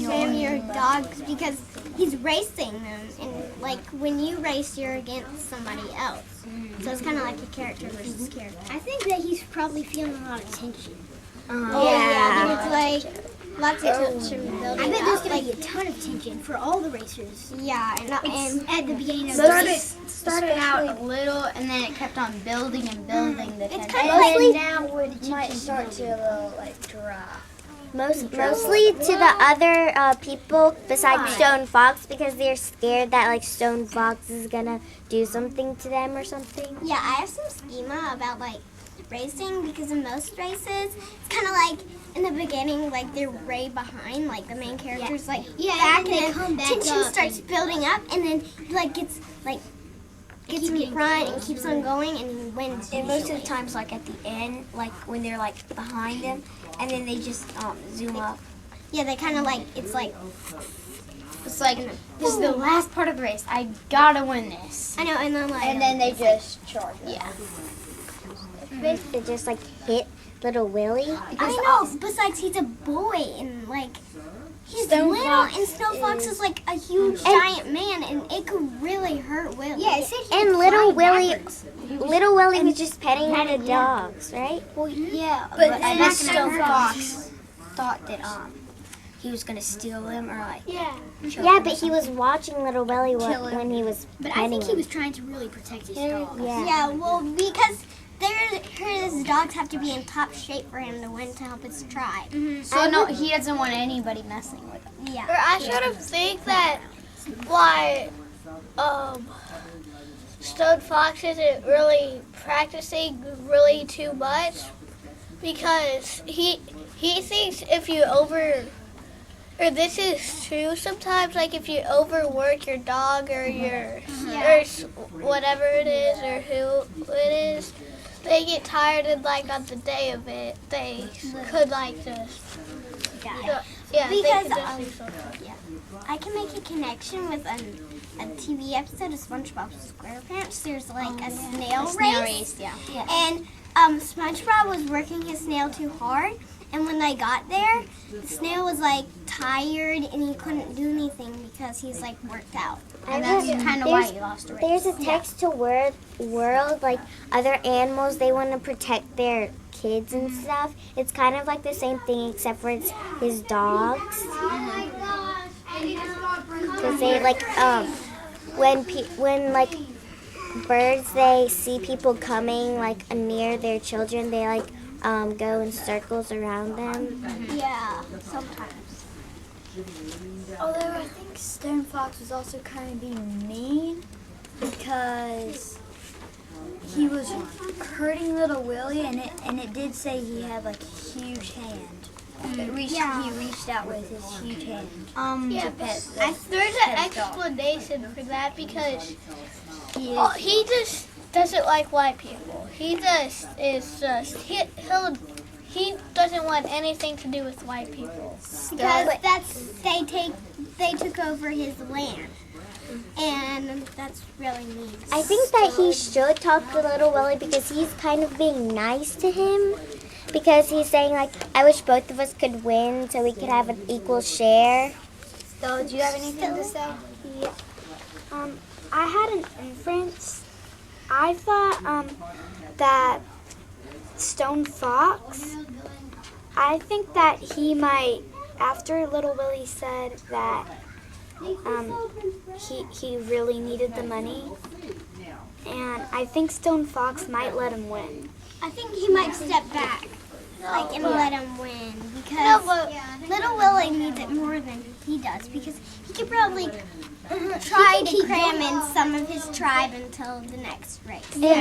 spam your dogs because he's racing them, and like when you race, you're against somebody else. So it's kind of like a character versus character. I think that he's probably feeling a lot of tension. Yeah, it's like lots of tension building. I bet up. there's gonna be a ton of tension for all the racers. Yeah, and At the beginning of Started out little, and then it kept on building and building. The it's tension. kind of like now it might start to a little drop. Mostly to the other people besides Stone Fox because they're scared that like Stone Fox is gonna do something to them or something. yeah. I have some schema about like racing because in most races, it's kind of like in the beginning, like they're way behind, like the main character's like back, and then they then come back tension up starts building up, and then like gets in front and keeps on going and he wins. And most of the times, like at the end, like when they're like behind them, and then they just zoom up. Yeah, they kind of like it's like This is the last part of the race. I gotta win this. I know, and then like And then they just charge. Yeah. Basically just like hit little Willie. I know. Besides, he's a boy and like he's little, and Snow Fox is like a huge giant man, and it could really hurt Willie. Yeah, it said he And was little flying Willie backwards. little Willie was just petting the dogs, right? Well, yeah, But I then bet Stone Fox thought that he was gonna steal them or like. Yeah, but he was watching little Willie when he was But I petting think he him. was trying to really protect his dog. Yeah, well, because his dogs have to be in top shape for him to win to help his tribe. So no, he doesn't want anybody messing with him. Yeah. Or I sort of think that why Stone Fox isn't really practicing really too much because he thinks if you or this is true sometimes, like if you overwork your dog or your or whatever it is or who it is, they get tired and like on the day of it they could like just yeah they Because could just do something. I can make a connection with a TV episode of SpongeBob SquarePants. There's like a snail race. Yeah. And SpongeBob was working his snail too hard, and when they got there, the snail was like tired and he couldn't do anything because he's like worked out. And that's kind of why he lost the race. There's a text to world like other animals they want to protect their kids and stuff. It's kind of like the same thing except for it's his dogs. To say like when like birds they see people coming like near their children they like go in circles around them. Yeah, sometimes. Although I think Stone Fox was also kind of being mean because he was hurting little Willie, and it did say he had like a huge hand. He reached out with his huge hand to pet the There's an explanation for that because he just doesn't like white people. He just is just he doesn't want anything to do with white people. Because they took over his land. And that's really mean. I think that he should talk to little Willie because he's kind of being nice to him because he's saying like I wish both of us could win so we could have an equal share. So, do you have anything to say? Yeah. I had an inference. I thought that Stone Fox, I think that he might, after Little Willie said that he really needed the money, and I think Stone Fox might let him win. I think he might step back, and let him win because Little Willie needs it more than he does because he could probably try to cram in some of his tribe until the next race.